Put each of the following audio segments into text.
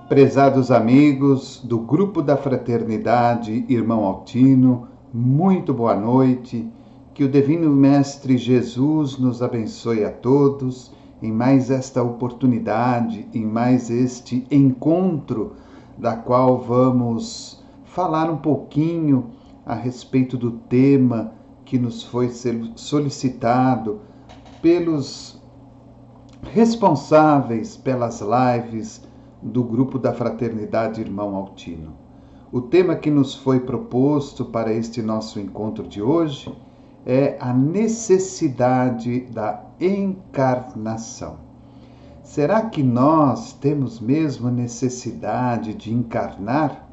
Prezados amigos do Grupo da Fraternidade Irmão Altino, muito boa noite. Que o Divino Mestre Jesus nos abençoe a todos em mais esta oportunidade, em mais este encontro, da qual vamos falar um pouquinho a respeito do tema que nos foi solicitado pelos responsáveis pelas lives do Grupo da Fraternidade Irmão Altino. O tema que nos foi proposto para este nosso encontro de hoje é a necessidade da encarnação. Será que nós temos mesmo necessidade de encarnar?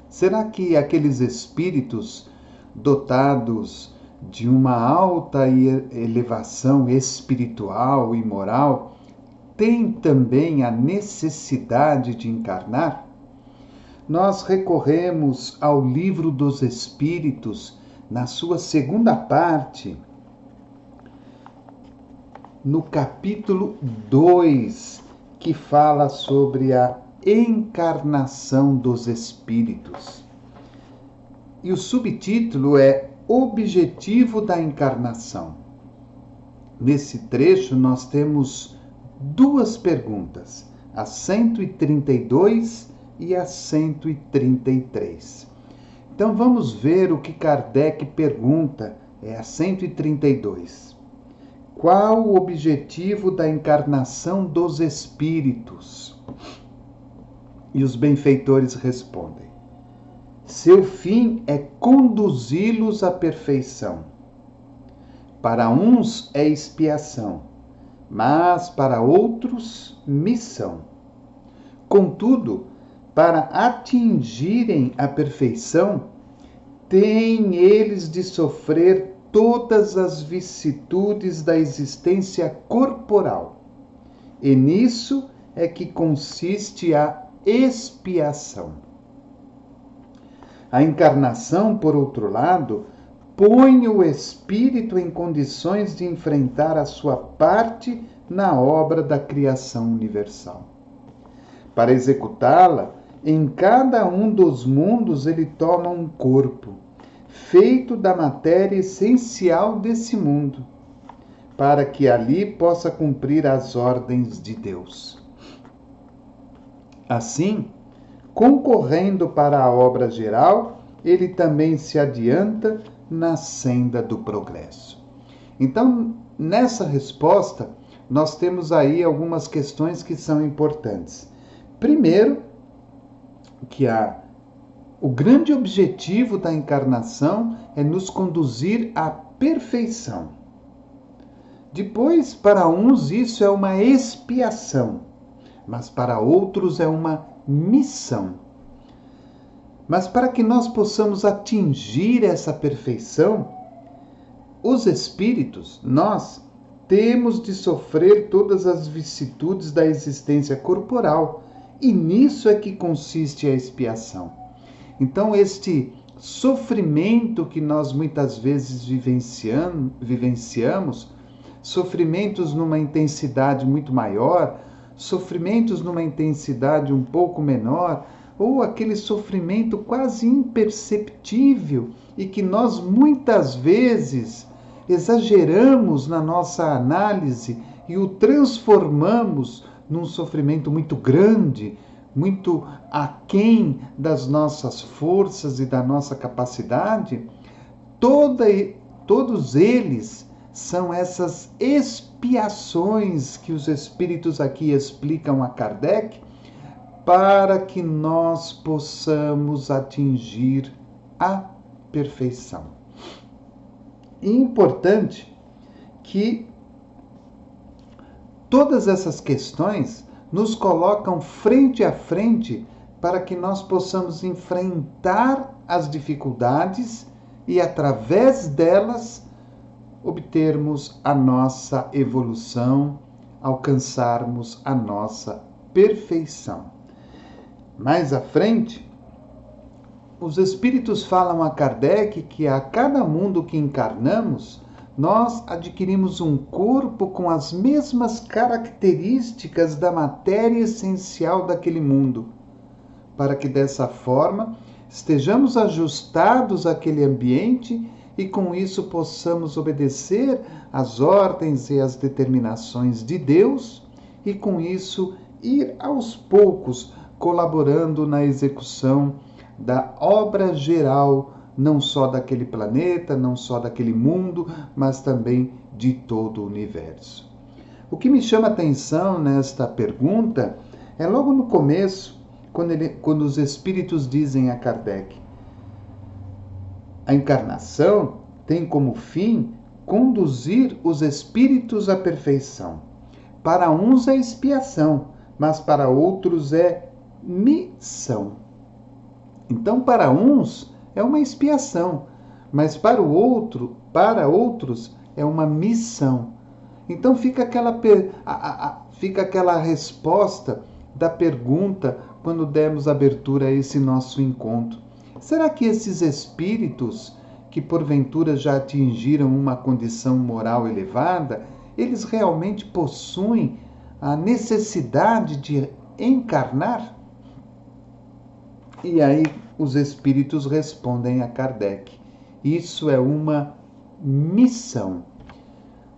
Será que aqueles espíritos dotados de uma alta elevação espiritual e moral têm também a necessidade de encarnar? Nós recorremos ao Livro dos Espíritos, na sua segunda parte, no capítulo 2, que fala sobre a encarnação dos espíritos. E o subtítulo é Objetivo da Encarnação. Nesse trecho nós temos duas perguntas, a 132 e a 133. Então vamos ver o que Kardec pergunta, é a 132. Qual o objetivo da encarnação dos espíritos? E os benfeitores respondem: seu fim é conduzi-los à perfeição. Para uns é expiação, mas para outros, missão. Contudo, para atingirem a perfeição, têm eles de sofrer todas as vicissitudes da existência corporal. E nisso é que consiste a expiação. A encarnação, por outro lado, põe o espírito em condições de enfrentar a sua parte na obra da criação universal. Para executá-la, em cada um dos mundos ele toma um corpo, feito da matéria essencial desse mundo, para que ali possa cumprir as ordens de Deus. Assim, concorrendo para a obra geral, ele também se adianta na senda do progresso. Então, nessa resposta, nós temos aí algumas questões que são importantes. Primeiro, que o grande objetivo da encarnação é nos conduzir à perfeição. Depois, para uns isso é uma expiação, mas para outros é uma missão. Mas para que nós possamos atingir essa perfeição, os espíritos, nós, temos de sofrer todas as vicissitudes da existência corporal, e nisso é que consiste a expiação. Então, este sofrimento que nós muitas vezes vivenciamos, sofrimentos numa intensidade muito maior, sofrimentos numa intensidade um pouco menor, ou aquele sofrimento quase imperceptível e que nós muitas vezes exageramos na nossa análise e o transformamos num sofrimento muito grande, muito aquém das nossas forças e da nossa capacidade, todos eles são essas expiações que os espíritos aqui explicam a Kardec, para que nós possamos atingir a perfeição. E é importante que todas essas questões nos colocam frente a frente para que nós possamos enfrentar as dificuldades e, através delas, obtermos a nossa evolução, alcançarmos a nossa perfeição. Mais à frente, os espíritos falam a Kardec que a cada mundo que encarnamos, nós adquirimos um corpo com as mesmas características da matéria essencial daquele mundo, para que dessa forma estejamos ajustados àquele ambiente e com isso possamos obedecer às ordens e às determinações de Deus e com isso ir aos poucos colaborando na execução da obra geral, não só daquele planeta, não só daquele mundo, mas também de todo o universo. O que me chama a atenção nesta pergunta é logo no começo, quando os espíritos dizem a Kardec: a encarnação tem como fim conduzir os espíritos à perfeição. Para uns é expiação, mas para outros é missão. Então, para uns é uma expiação, mas para outros é uma missão. Então fica aquela resposta da pergunta quando demos abertura a esse nosso encontro. Será que esses espíritos que porventura já atingiram uma condição moral elevada, eles realmente possuem a necessidade de encarnar? E aí os espíritos respondem a Kardec: isso é uma missão.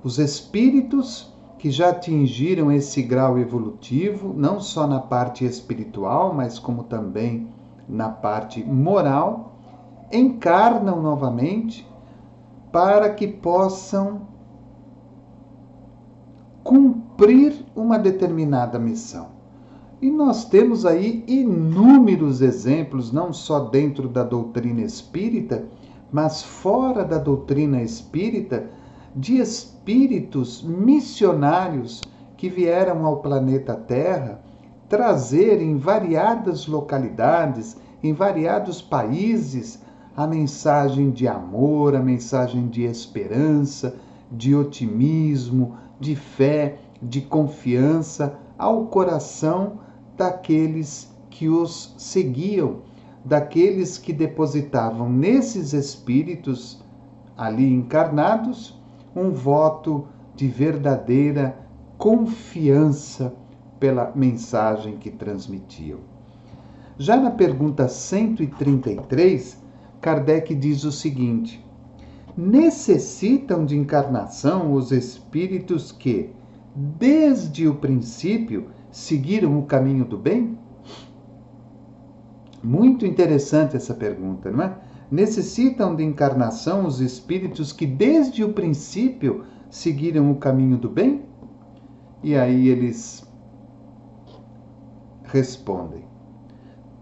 Os espíritos que já atingiram esse grau evolutivo, não só na parte espiritual, mas como também na parte moral, encarnam novamente para que possam cumprir uma determinada missão. E nós temos aí inúmeros exemplos, não só dentro da doutrina espírita, mas fora da doutrina espírita, de espíritos missionários que vieram ao planeta Terra trazer em variadas localidades, em variados países, a mensagem de amor, a mensagem de esperança, de otimismo, de fé, de confiança ao coração daqueles que os seguiam, daqueles que depositavam nesses espíritos ali encarnados um voto de verdadeira confiança pela mensagem que transmitiam. Já na pergunta 133, Kardec diz o seguinte: necessitam de encarnação os espíritos que, desde o princípio, seguiram o caminho do bem? Muito interessante essa pergunta, não é? Necessitam de encarnação os espíritos que desde o princípio seguiram o caminho do bem? E aí eles respondem: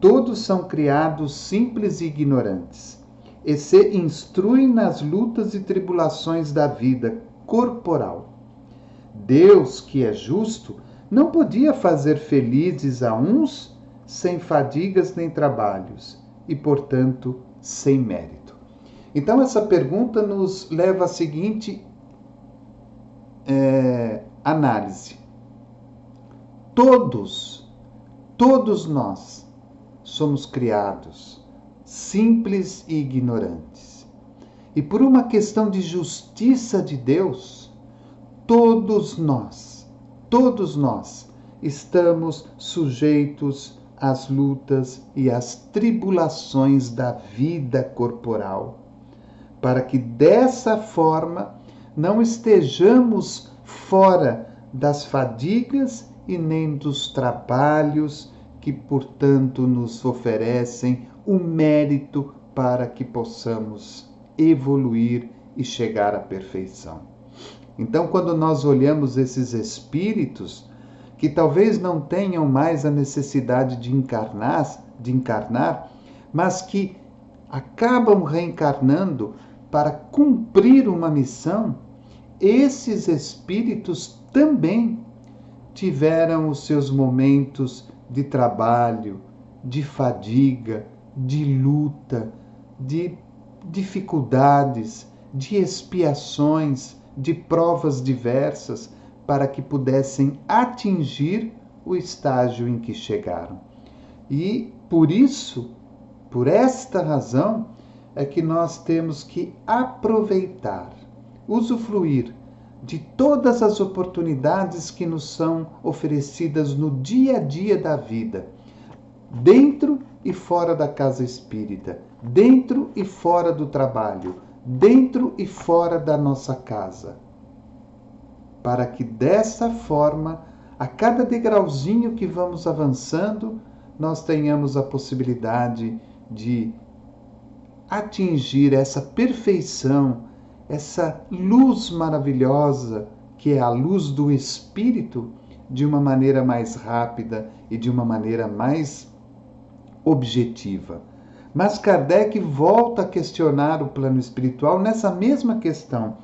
todos são criados simples e ignorantes, e se instruem nas lutas e tribulações da vida corporal. Deus, que é justo, não podia fazer felizes a uns sem fadigas nem trabalhos, e, portanto, sem mérito. Então, essa pergunta nos leva à seguinte análise. Todos nós somos criados simples e ignorantes. E por uma questão de justiça de Deus, todos nós estamos sujeitos às lutas e às tribulações da vida corporal, para que dessa forma não estejamos fora das fadigas e nem dos trabalhos que, portanto, nos oferecem o mérito para que possamos evoluir e chegar à perfeição. Então, quando nós olhamos esses espíritos que talvez não tenham mais a necessidade de encarnar, mas que acabam reencarnando para cumprir uma missão, esses espíritos também tiveram os seus momentos de trabalho, de fadiga, de luta, de dificuldades, de expiações, de provas diversas, para que pudessem atingir o estágio em que chegaram. E por isso, por esta razão, é que nós temos que aproveitar usufruir de todas as oportunidades que nos são oferecidas no dia a dia da vida, dentro e fora da casa espírita, dentro e fora do trabalho, dentro e fora da nossa casa. Para que dessa forma, a cada degrauzinho que vamos avançando, nós tenhamos a possibilidade de atingir essa perfeição, essa luz maravilhosa, que é a luz do Espírito, de uma maneira mais rápida e de uma maneira mais objetiva. Mas Kardec volta a questionar o plano espiritual nessa mesma questão.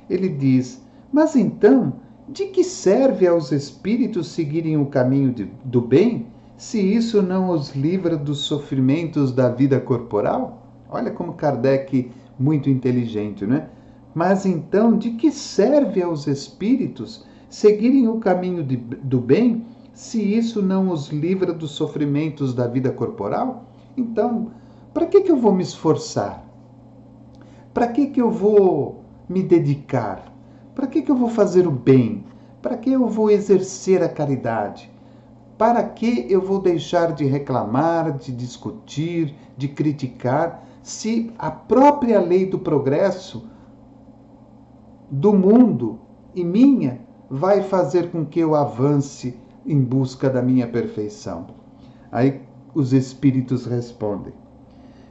Ele diz: mas então, de que serve aos espíritos seguirem o caminho do bem, se isso não os livra dos sofrimentos da vida corporal? Olha como Kardec, muito inteligente, né? Mas então, de que serve aos espíritos seguirem o caminho do bem, se isso não os livra dos sofrimentos da vida corporal? Então, para que eu vou me esforçar? Para que eu vou me dedicar? Para que eu vou fazer o bem? Para que eu vou exercer a caridade? Para que eu vou deixar de reclamar, de discutir, de criticar, se a própria lei do progresso do mundo e minha vai fazer com que eu avance em busca da minha perfeição? Aí os espíritos respondem: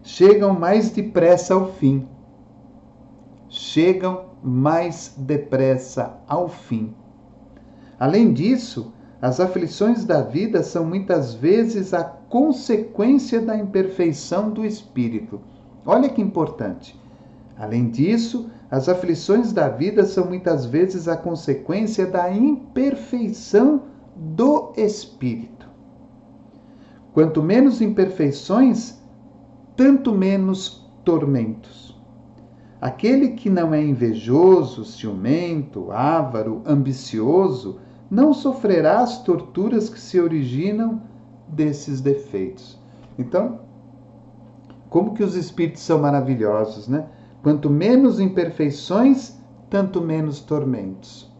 chegam mais depressa ao fim. Chegam mais depressa ao fim. Além disso, as aflições da vida são muitas vezes a consequência da imperfeição do espírito. Olha que importante. Além disso, as aflições da vida são muitas vezes a consequência da imperfeição do espírito. Quanto menos imperfeições, tanto menos tormentos. Aquele que não é invejoso, ciumento, avaro, ambicioso, não sofrerá as torturas que se originam desses defeitos. Então, como que os espíritos são maravilhosos, né? Quanto menos imperfeições, tanto menos tormentos.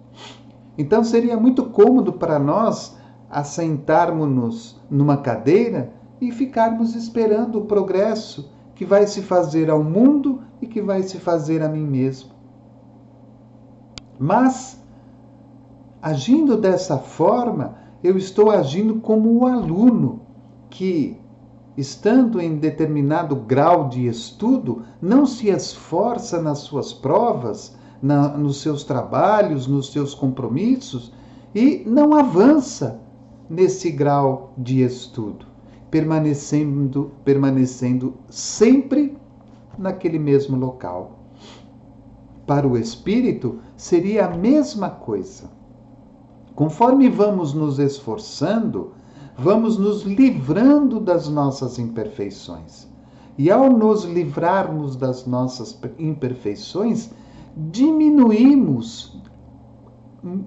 Então, seria muito cômodo para nós assentarmos-nos numa cadeira e ficarmos esperando o progresso que vai se fazer ao mundo e que vai se fazer a mim mesmo. Mas, agindo dessa forma, eu estou agindo como o aluno que, estando em determinado grau de estudo, não se esforça nas suas provas, nos seus trabalhos, nos seus compromissos e não avança nesse grau de estudo, permanecendo sempre naquele mesmo local. Para o espírito, seria a mesma coisa. Conforme vamos nos esforçando, vamos nos livrando das nossas imperfeições. E ao nos livrarmos das nossas imperfeições, diminuímos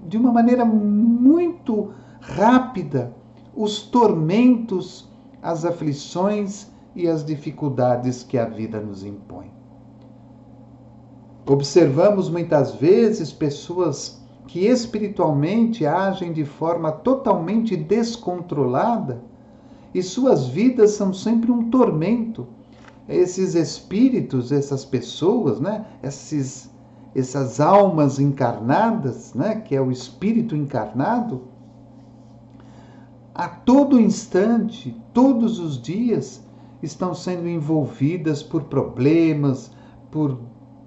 de uma maneira muito rápida os tormentos, as aflições e as dificuldades que a vida nos impõe. Observamos muitas vezes pessoas que espiritualmente agem de forma totalmente descontrolada e suas vidas são sempre um tormento. Esses espíritos, essas pessoas, né? Essas almas encarnadas, né? Que é o espírito encarnado, a todo instante, todos os dias, estão sendo envolvidas por problemas, por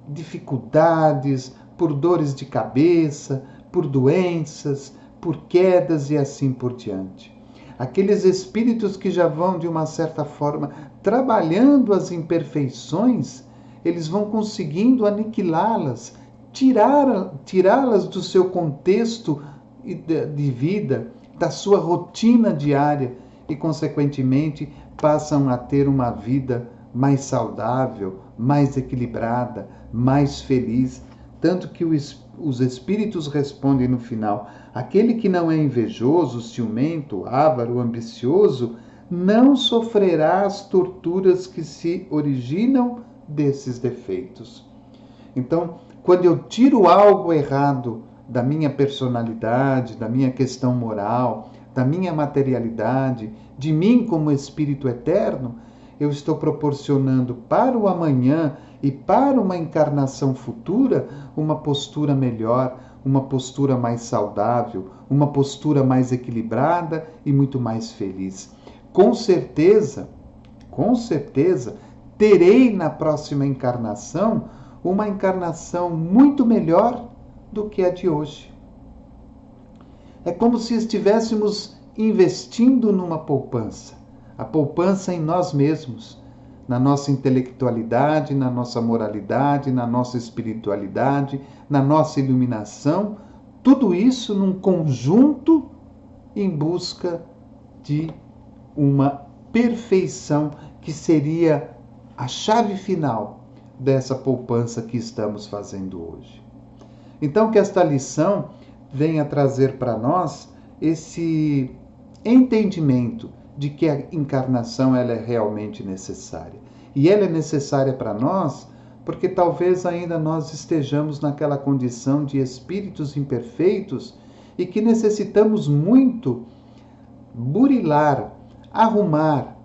dificuldades, por dores de cabeça, por doenças, por quedas e assim por diante. Aqueles espíritos que já vão, de uma certa forma, trabalhando as imperfeições, eles vão conseguindo aniquilá-las, tirá-las do seu contexto de vida, da sua rotina diária e, consequentemente, passam a ter uma vida mais saudável, mais equilibrada, mais feliz. Tanto que os espíritos respondem no final: aquele que não é invejoso, ciumento, avaro, ambicioso, não sofrerá as torturas que se originam desses defeitos. Então, quando eu tiro algo errado da minha personalidade, da minha questão moral, da minha materialidade, de mim como espírito eterno, eu estou proporcionando para o amanhã e para uma encarnação futura uma postura melhor, uma postura mais saudável, uma postura mais equilibrada e muito mais feliz. Com certeza, terei na próxima encarnação uma encarnação muito melhor do que a de hoje. É como se estivéssemos investindo numa poupança. A poupança em nós mesmos, na nossa intelectualidade, na nossa moralidade, na nossa espiritualidade, na nossa iluminação, tudo isso num conjunto em busca de uma perfeição que seria a chave final dessa poupança que estamos fazendo hoje. Então, que esta lição venha trazer para nós esse entendimento de que a encarnação ela é realmente necessária. E ela é necessária para nós porque talvez ainda nós estejamos naquela condição de espíritos imperfeitos e que necessitamos muito burilar, arrumar,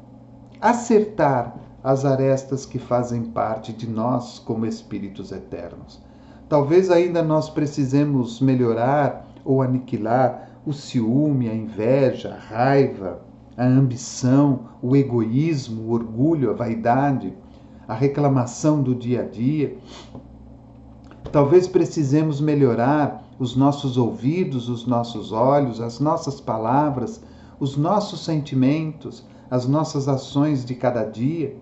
acertar as arestas que fazem parte de nós como espíritos eternos. Talvez ainda nós precisemos melhorar ou aniquilar o ciúme, a inveja, a raiva, a ambição, o egoísmo, o orgulho, a vaidade, a reclamação do dia a dia. Talvez precisemos melhorar os nossos ouvidos, os nossos olhos, as nossas palavras, os nossos sentimentos, as nossas ações de cada dia.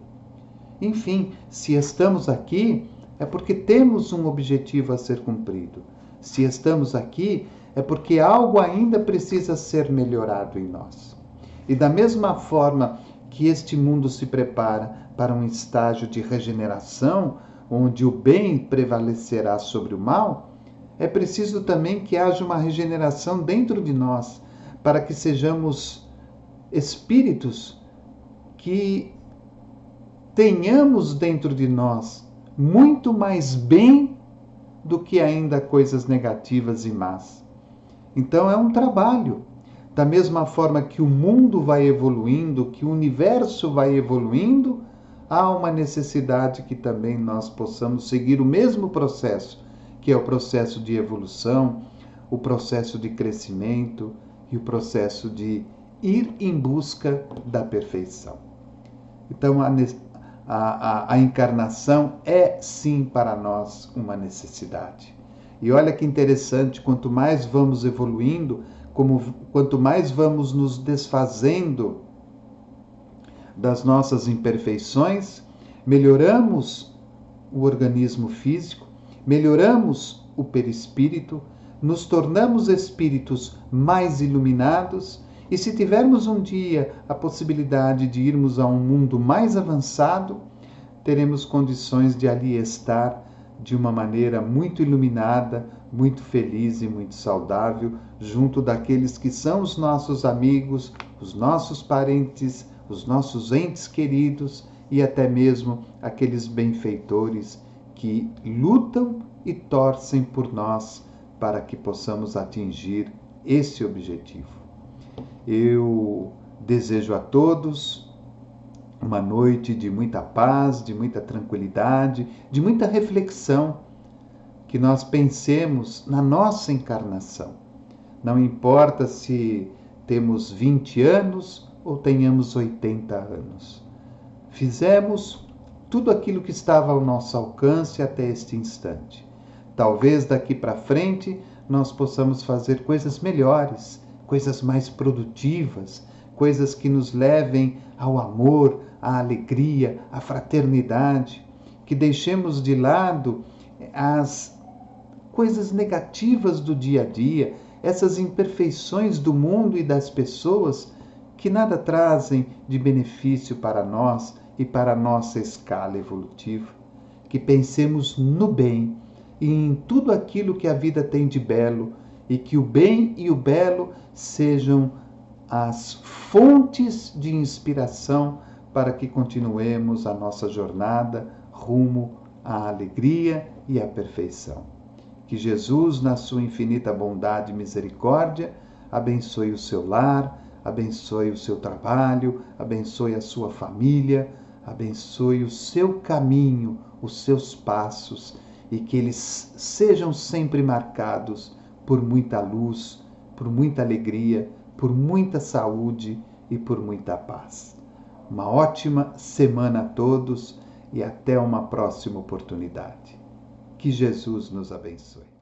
Enfim, se estamos aqui, é porque temos um objetivo a ser cumprido. Se estamos aqui, é porque algo ainda precisa ser melhorado em nós. E da mesma forma que este mundo se prepara para um estágio de regeneração, onde o bem prevalecerá sobre o mal, é preciso também que haja uma regeneração dentro de nós, para que sejamos espíritos que tenhamos dentro de nós muito mais bem do que ainda coisas negativas e más. Então é um trabalho. Da mesma forma que o mundo vai evoluindo, que o universo vai evoluindo, há uma necessidade que também nós possamos seguir o mesmo processo, que é o processo de evolução, o processo de crescimento e o processo de ir em busca da perfeição. Então, a encarnação é, sim, para nós uma necessidade. E olha que interessante, quanto mais vamos evoluindo, quanto mais vamos nos desfazendo das nossas imperfeições, melhoramos o organismo físico, melhoramos o perispírito, nos tornamos espíritos mais iluminados, e se tivermos um dia a possibilidade de irmos a um mundo mais avançado, teremos condições de ali estar de uma maneira muito iluminada, muito feliz e muito saudável, junto daqueles que são os nossos amigos, os nossos parentes, os nossos entes queridos e até mesmo aqueles benfeitores que lutam e torcem por nós para que possamos atingir esse objetivo. Eu desejo a todos uma noite de muita paz, de muita tranquilidade, de muita reflexão, que nós pensemos na nossa encarnação. Não importa se temos 20 anos ou tenhamos 80 anos. Fizemos tudo aquilo que estava ao nosso alcance até este instante. Talvez daqui para frente nós possamos fazer coisas melhores, coisas mais produtivas, coisas que nos levem ao amor, à alegria, à fraternidade, que deixemos de lado as coisas negativas do dia a dia, essas imperfeições do mundo e das pessoas que nada trazem de benefício para nós e para a nossa escala evolutiva. Que pensemos no bem e em tudo aquilo que a vida tem de belo, e que o bem e o belo sejam as fontes de inspiração para que continuemos a nossa jornada rumo a alegria e a perfeição. Que Jesus, na sua infinita bondade e misericórdia, abençoe o seu lar, abençoe o seu trabalho, abençoe a sua família, abençoe o seu caminho, os seus passos, e que eles sejam sempre marcados por muita luz, por muita alegria, por muita saúde e por muita paz. Uma ótima semana a todos e até uma próxima oportunidade. Que Jesus nos abençoe.